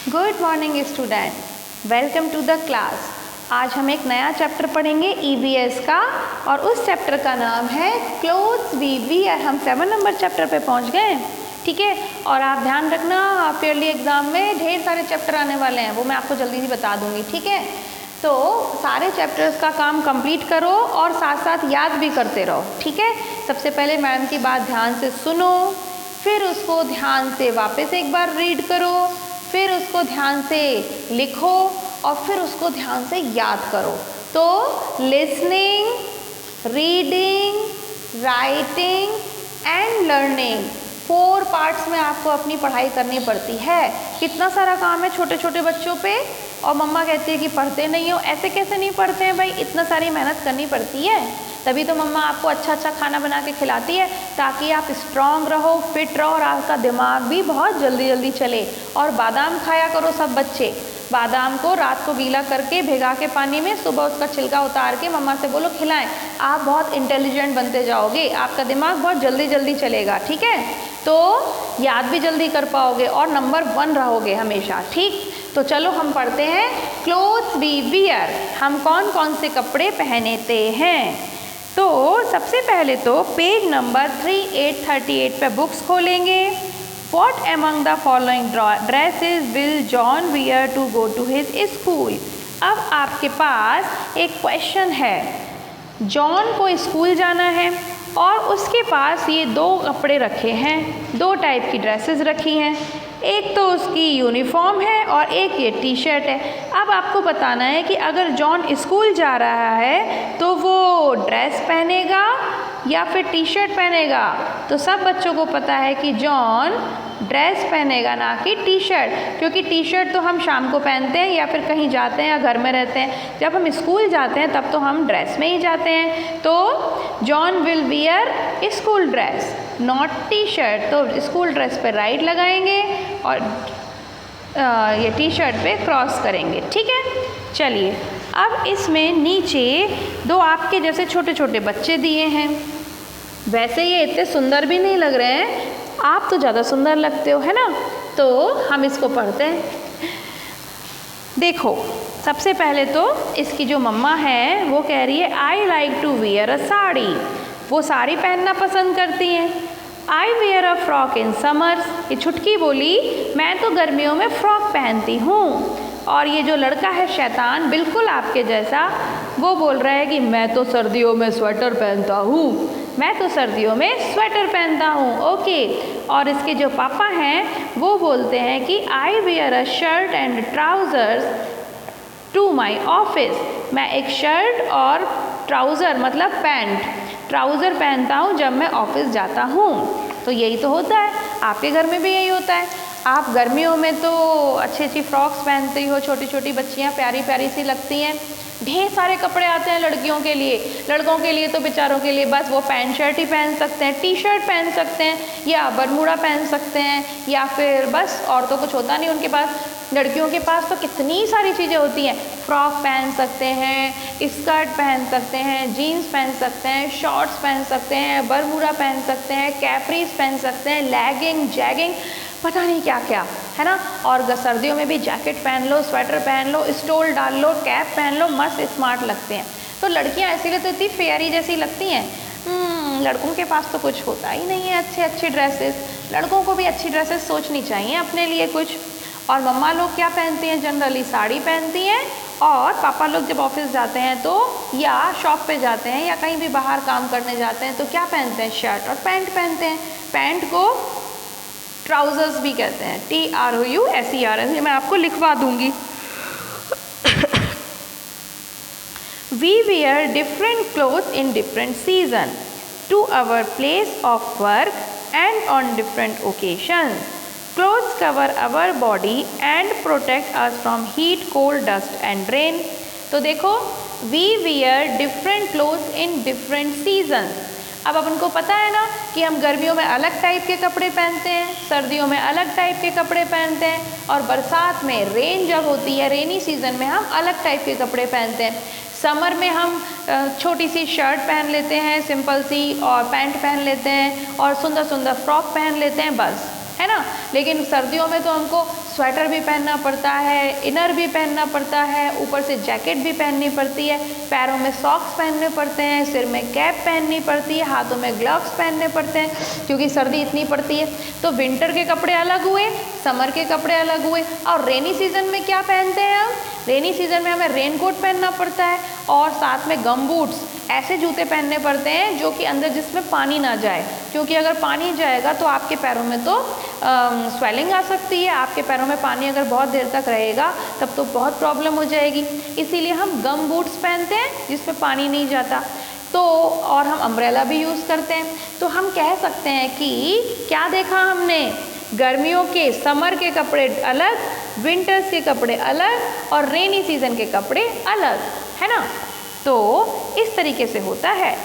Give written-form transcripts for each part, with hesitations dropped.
Good morning student, welcome to the class. आज हम एक नया चैप्टर पढ़ेंगे ईवीएस का और उस चैप्टर का नाम है क्लोथ्स वी वियर। हम 7 नंबर चैप्टर पे पहुंच गए, ठीक है। और आप ध्यान रखना, हाफ ईयरली एग्जाम में ढेर सारे चैप्टर आने वाले हैं, वो मैं आपको जल्दी ही बता दूंगी, ठीक है। तो सारे चैप्टर्स का काम कंप्लीट करो और साथ साथ याद भी करते रहो, ठीक है। सबसे पहले मैडम की बात ध्यान से सुनो, फिर उसको ध्यान से वापस एक बार रीड करो, फिर उसको ध्यान से लिखो और फिर उसको ध्यान से याद करो। तो listening, reading, writing and learning 4 parts में आपको अपनी पढ़ाई करनी पड़ती है। कितना सारा काम है छोटे छोटे बच्चों पे, और मम्मा कहती है कि पढ़ते नहीं हो। ऐसे कैसे नहीं पढ़ते हैं भाई, इतना सारी मेहनत करनी पड़ती है, तभी तो मम्मा आपको अच्छा अच्छा खाना बना के खिलाती है ताकि आप स्ट्रांग रहो, फिट रहो और आपका दिमाग भी बहुत जल्दी जल्दी चले। और बादाम खाया करो सब बच्चे, बादाम को रात को गीला करके भिगा के पानी में, सुबह उसका छिलका उतार के मम्मा से बोलो खिलाएं। आप बहुत इंटेलिजेंट बनते जाओगे, आपका दिमाग बहुत जल्दी जल्दी चलेगा, ठीक है। तो याद भी जल्दी कर पाओगे और नंबर 1 रहोगे हमेशा, ठीक। तो चलो हम पढ़ते हैं क्लोथ्स वी वियर, हम कौन कौन से कपड़े पहनते हैं। तो सबसे पहले तो पेज नंबर 3838 पे बुक्स खोलेंगे। What among the following dresses will John wear to go to his school? अब आपके पास एक क्वेश्चन है, जॉन को स्कूल जाना है और उसके पास ये 2 कपड़े रखे हैं, 2 टाइप की ड्रेसेस रखी हैं। एक तो उसकी यूनिफॉर्म है और एक ये टी शर्ट है। अब आपको बताना है कि अगर जॉन स्कूल जा रहा है तो वो ड्रेस पहनेगा या फिर टी शर्ट पहनेगा। तो सब बच्चों को पता है कि जॉन ड्रेस पहनेगा, ना कि टी शर्ट, क्योंकि टी शर्ट तो हम शाम को पहनते हैं या फिर कहीं जाते हैं या घर में रहते हैं। जब हम स्कूल जाते हैं तब तो हम ड्रेस में ही जाते हैं। तो John will wear school dress not T shirt. तो स्कूल ड्रेस पे राइट लगाएंगे और ये टी शर्ट पे क्रॉस करेंगे, ठीक है। चलिए, अब इसमें नीचे 2 आपके जैसे छोटे छोटे बच्चे दिए हैं। वैसे ये इतने सुंदर भी नहीं लग रहे हैं, आप तो ज़्यादा सुंदर लगते हो, है ना। तो हम इसको पढ़ते हैं। देखो, सबसे पहले तो इसकी जो मम्मा है वो कह रही है I like to wear a sari, वो साड़ी पहनना पसंद करती हैं। I wear a frock in summers, ये छुटकी बोली मैं तो गर्मियों में फ्रॉक पहनती हूँ। और ये जो लड़का है शैतान बिल्कुल आपके जैसा, वो बोल रहा है कि मैं तो सर्दियों में स्वेटर पहनता हूँ, मैं तो सर्दियों में स्वेटर पहनता हूँ, ओके। और इसके जो पापा हैं वो बोलते हैं कि I wear a shirt and trousers to my office, मैं एक शर्ट और ट्राउज़र मतलब पैंट, ट्राउज़र पहनता हूँ जब मैं ऑफिस जाता हूँ। तो यही तो होता है, आपके घर में भी यही होता है। आप गर्मियों में तो अच्छी अच्छी फ्रॉक्स पहनती हो, छोटी छोटी बच्चियाँ प्यारी प्यारी सी लगती हैं। ढेर सारे कपड़े आते हैं लड़कियों के लिए, लड़कों के लिए तो बेचारों के लिए बस वो पैंट शर्ट ही पहन सकते हैं, टी शर्ट पहन सकते हैं या बरमूडा पहन सकते हैं, या फिर बस और तो कुछ होता नहीं उनके पास। लड़कियों के पास तो कितनी सारी चीज़ें होती हैं, फ्रॉक पहन सकते हैं, स्कर्ट पहन सकते हैं, जीन्स पहन सकते हैं, शॉर्ट्स पहन सकते हैं, बरमूडा पहन सकते हैं, कैप्रीज पहन सकते हैं, लेगिंग, जैगिंग, पता नहीं क्या क्या, है ना। और सर्दियों में भी जैकेट पहन लो, स्वेटर पहन लो, स्टोल डाल लो, कैप पहन लो, मस्त स्मार्ट लगते हैं। तो लड़कियां इसीलिए तो इतनी फेयरी जैसी लगती हैं। लड़कों के पास तो कुछ होता ही नहीं है अच्छे अच्छे ड्रेसेस। लड़कों को भी अच्छी ड्रेसेस सोचनी चाहिए अपने लिए कुछ। और मम्मा लोग क्या पहनती हैं, जनरली साड़ी पहनती हैं, और पापा लोग जब ऑफिस जाते हैं तो या शॉप पे जाते हैं या कहीं भी बाहर काम करने जाते हैं तो क्या पहनते हैं, शर्ट और पैंट पहनते हैं। पैंट को ट्राउजर्स भी कहते हैं, TROUSERS, मैं आपको लिखवा दूंगी। We wear different clothes in different season to our place of work and on different occasions. Clothes cover our body and protect us from heat, cold, dust and rain. तो देखो, we wear different clothes in different seasons. अब उनको पता है ना कि हम गर्मियों में अलग टाइप के कपड़े पहनते हैं, सर्दियों में अलग टाइप के कपड़े पहनते हैं, और बरसात में रेन जब होती है, रेनी सीजन में हम अलग टाइप के कपड़े पहनते हैं। समर में हम छोटी सी शर्ट पहन लेते हैं सिंपल सी, और पैंट पहन लेते हैं और सुंदर सुंदर फ्रॉक पहन लेते हैं, बस। है ना। लेकिन सर्दियों में तो हमको स्वेटर भी पहनना पड़ता है, इनर भी पहनना पड़ता है, ऊपर से जैकेट भी पहननी पड़ती है, पैरों में सॉक्स पहनने पड़ते हैं, सिर में कैप पहननी पड़ती है, हाथों में ग्लव्स पहनने पड़ते हैं क्योंकि सर्दी इतनी पड़ती है। तो विंटर के कपड़े अलग हुए, समर के कपड़े अलग हुए। और रेनी सीजन में क्या पहनते हैं हम? रेनी सीजन में हमें रेनकोट पहनना पड़ता है और साथ में गम बूट्स, ऐसे जूते पहनने पड़ते हैं जो कि अंदर जिसमें पानी ना जाए, क्योंकि अगर पानी जाएगा तो आपके पैरों में तो स्वेलिंग आ सकती है। आपके पैरों में पानी अगर बहुत देर तक रहेगा तब तो बहुत प्रॉब्लम हो जाएगी। इसीलिए हम गम बूट्स पहनते हैं जिसमें पानी नहीं जाता। तो और हम अम्ब्रेला भी यूज़ करते हैं। तो हम कह सकते हैं कि क्या देखा हमने? गर्मियों के, समर के कपड़े अलग, विंटर्स के कपड़े अलग और रेनी सीजन के कपड़े अलग, है ना। तो इस तरीके से होता है।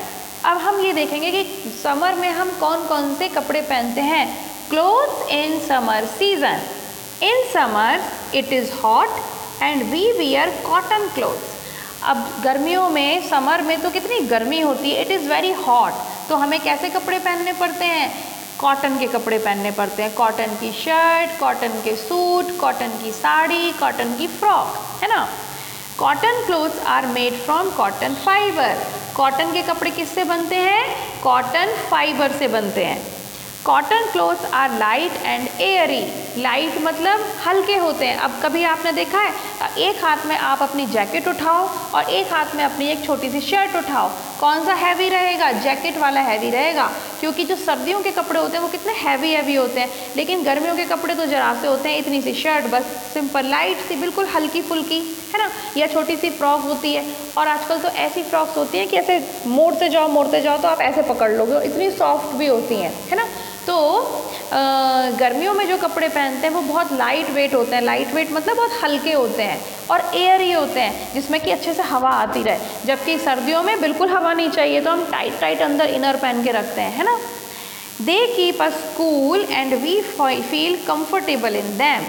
अब हम ये देखेंगे कि समर में हम कौन कौन से कपड़े पहनते हैं। Clothes in summer season. In summer it is hot and we wear cotton clothes. अब गर्मियों में, समर में तो कितनी गर्मी होती है, इट इज़ वेरी हॉट, तो हमें कैसे कपड़े पहनने पड़ते हैं? कॉटन के कपड़े पहनने पड़ते हैं। कॉटन की शर्ट, कॉटन के सूट, कॉटन की साड़ी, कॉटन की फ्रॉक, है ना। Cotton clothes are made from cotton fibre. Cotton के कपड़े किससे बनते हैं? कॉटन फाइबर से बनते हैं। Cotton clothes are light and airy. Light मतलब हल्के होते हैं। अब कभी आपने देखा है, एक हाथ में आप अपनी जैकेट उठाओ और एक हाथ में अपनी एक छोटी सी शर्ट उठाओ, कौन सा हैवी रहेगा? जैकेट वाला हैवी रहेगा, क्योंकि जो सर्दियों के कपड़े होते हैं वो कितने हैवी होते हैं। लेकिन गर्मियों के कपड़े तो जरा से होते हैं, इतनी सी शर्ट, बस सिंपल लाइट सी, बिल्कुल हल्की फुल्की, है ना। या छोटी सी फ्रॉक होती है, और आजकल तो ऐसी फ्रॉक्स होती हैं कि ऐसे मोड़ते जाओ तो आप ऐसे पकड़ लोगे, इतनी सॉफ्ट भी होती हैं, है ना। तो गर्मियों में जो कपड़े पहनते हैं वो बहुत लाइट वेट होते हैं। लाइट वेट मतलब बहुत हल्के होते हैं और एयरी होते हैं, जिसमें कि अच्छे से हवा आती रहे। जबकि सर्दियों में बिल्कुल हवा नहीं चाहिए, तो हम टाइट अंदर इनर पहन के रखते हैं, है ना। They keep us cool and we feel comfortable in them.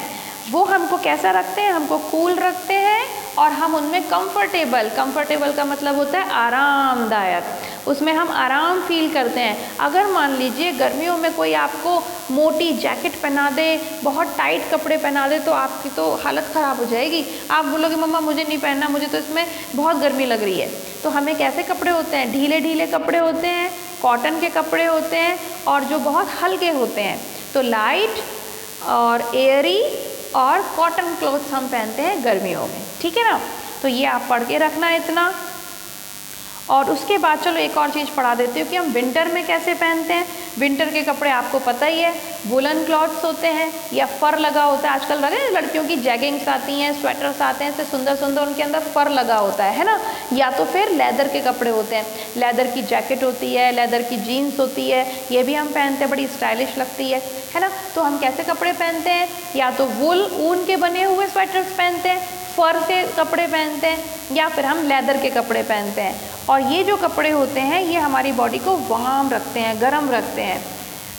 वो हमको कैसा रखते हैं? हमको कूल रखते हैं और हम उनमें कंफर्टेबल का मतलब होता है आरामदायक, उसमें हम आराम फील करते हैं। अगर मान लीजिए गर्मियों में कोई आपको मोटी जैकेट पहना दे, बहुत टाइट कपड़े पहना दे, तो आपकी तो हालत ख़राब हो जाएगी। आप बोलोगे मम्मा मुझे नहीं पहनना, मुझे तो इसमें बहुत गर्मी लग रही है। तो हमें कैसे कपड़े होते हैं? ढीले कपड़े होते हैं, कॉटन के कपड़े होते हैं और जो बहुत हल्के होते हैं। तो लाइट और एयरी और कॉटन क्लोथ्स हम पहनते हैं गर्मियों में, ठीक है ना। तो ये आप पढ़ के रखना इतना। और उसके बाद चलो एक और चीज़ पढ़ा देती हूँ कि हम विंटर में कैसे पहनते हैं। विंटर के कपड़े आपको पता ही है, वुलन क्लॉथ्स होते हैं या फर लगा होता है। आजकल लगे लड़कियों की जैगिंग्स आती हैं, स्वेटर्स आते हैं, ऐसे सुंदर उनके अंदर फर लगा होता है ना। या तो फिर लेदर के कपड़े होते हैं, लेदर की जैकेट होती है, लेदर की जीन्स होती है, ये भी हम पहनते हैं, बड़ी स्टाइलिश लगती है ना। तो हम कैसे कपड़े पहनते हैं? या तो वुल, ऊन के बने हुए स्वेटर्स पहनते हैं, फर के कपड़े पहनते हैं, या फिर हम लेदर के कपड़े पहनते हैं। और ये जो कपड़े होते हैं ये हमारी बॉडी को वार्म रखते हैं, गर्म रखते हैं।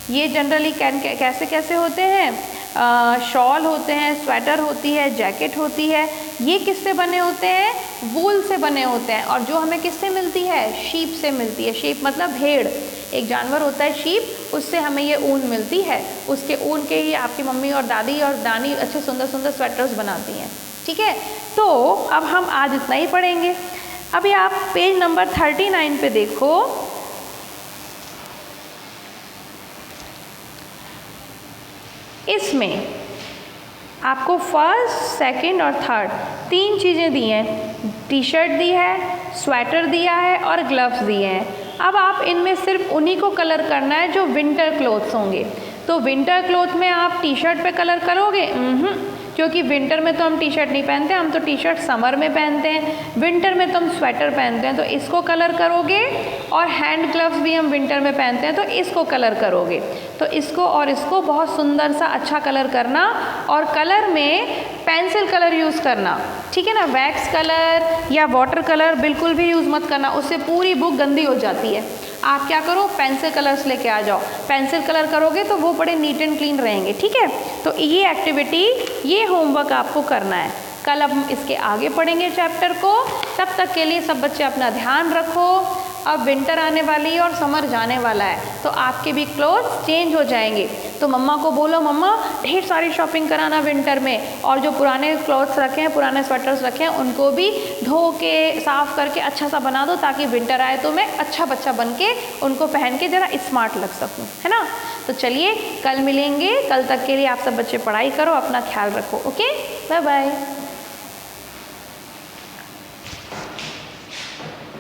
ये जनरली कैसे होते हैं? शॉल होते हैं, स्वेटर होती है, जैकेट होती है। ये किससे बने होते हैं? वूल से बने होते हैं। और जो हमें किससे मिलती है? शीप से मिलती है। शीप मतलब भेड़, एक जानवर होता है शीप, उससे हमें ये ऊन मिलती है। उसके ऊन के ही आपकी मम्मी और दादी और नानी अच्छे सुंदर स्वेटर्स बनाती हैं, ठीक है। तो अब हम आज इतना ही पढ़ेंगे। अभी आप पेज नंबर 39 पे देखो। इसमें आपको फर्स्ट, सेकंड और थर्ड 3 चीज़ें दी हैं। टी शर्ट दी है, स्वेटर दिया है और ग्लव्स दिए हैं। अब आप इनमें सिर्फ उन्हीं को कलर करना है जो विंटर क्लोथ्स होंगे। तो विंटर क्लोथ में आप टी शर्ट पे कलर करोगे? क्योंकि विंटर में तो हम टी शर्ट नहीं पहनते, हम तो टी शर्ट समर में पहनते हैं। विंटर में तो हम स्वेटर पहनते हैं, तो इसको कलर करोगे। और हैंड ग्लव्स भी हम विंटर में पहनते हैं, तो इसको कलर करोगे। तो इसको और इसको बहुत सुंदर सा अच्छा कलर करना। और कलर में पेंसिल कलर यूज़ करना, ठीक है ना। वैक्स कलर या वाटर कलर बिल्कुल भी यूज़ मत करना, उससे पूरी बुक गंदी हो जाती है। आप क्या करो, पेंसिल कलर्स लेके आ जाओ। पेंसिल कलर करोगे तो वो बड़े नीट एंड क्लीन रहेंगे, ठीक है। तो ये एक्टिविटी, ये होमवर्क आपको करना है। कल अब हम इसके आगे पढ़ेंगे चैप्टर को। तब तक के लिए सब बच्चे अपना ध्यान रखो, अब विंटर आने वाली है और समर जाने वाला है, तो आपके भी क्लोथ्स चेंज हो जाएंगे। तो मम्मा को बोलो मम्मा ढेर सारी शॉपिंग कराना विंटर में, और जो पुराने क्लॉथ्स रखे हैं, पुराने स्वेटर्स रखे हैं, उनको भी धो के साफ़ करके अच्छा सा बना दो, ताकि विंटर आए तो मैं अच्छा बच्चा बन के उनको पहन के ज़रा स्मार्ट लग सकूँ, है ना। तो चलिए कल मिलेंगे, कल तक के लिए आप सब बच्चे पढ़ाई करो, अपना ख्याल रखो। Okay, bye bye.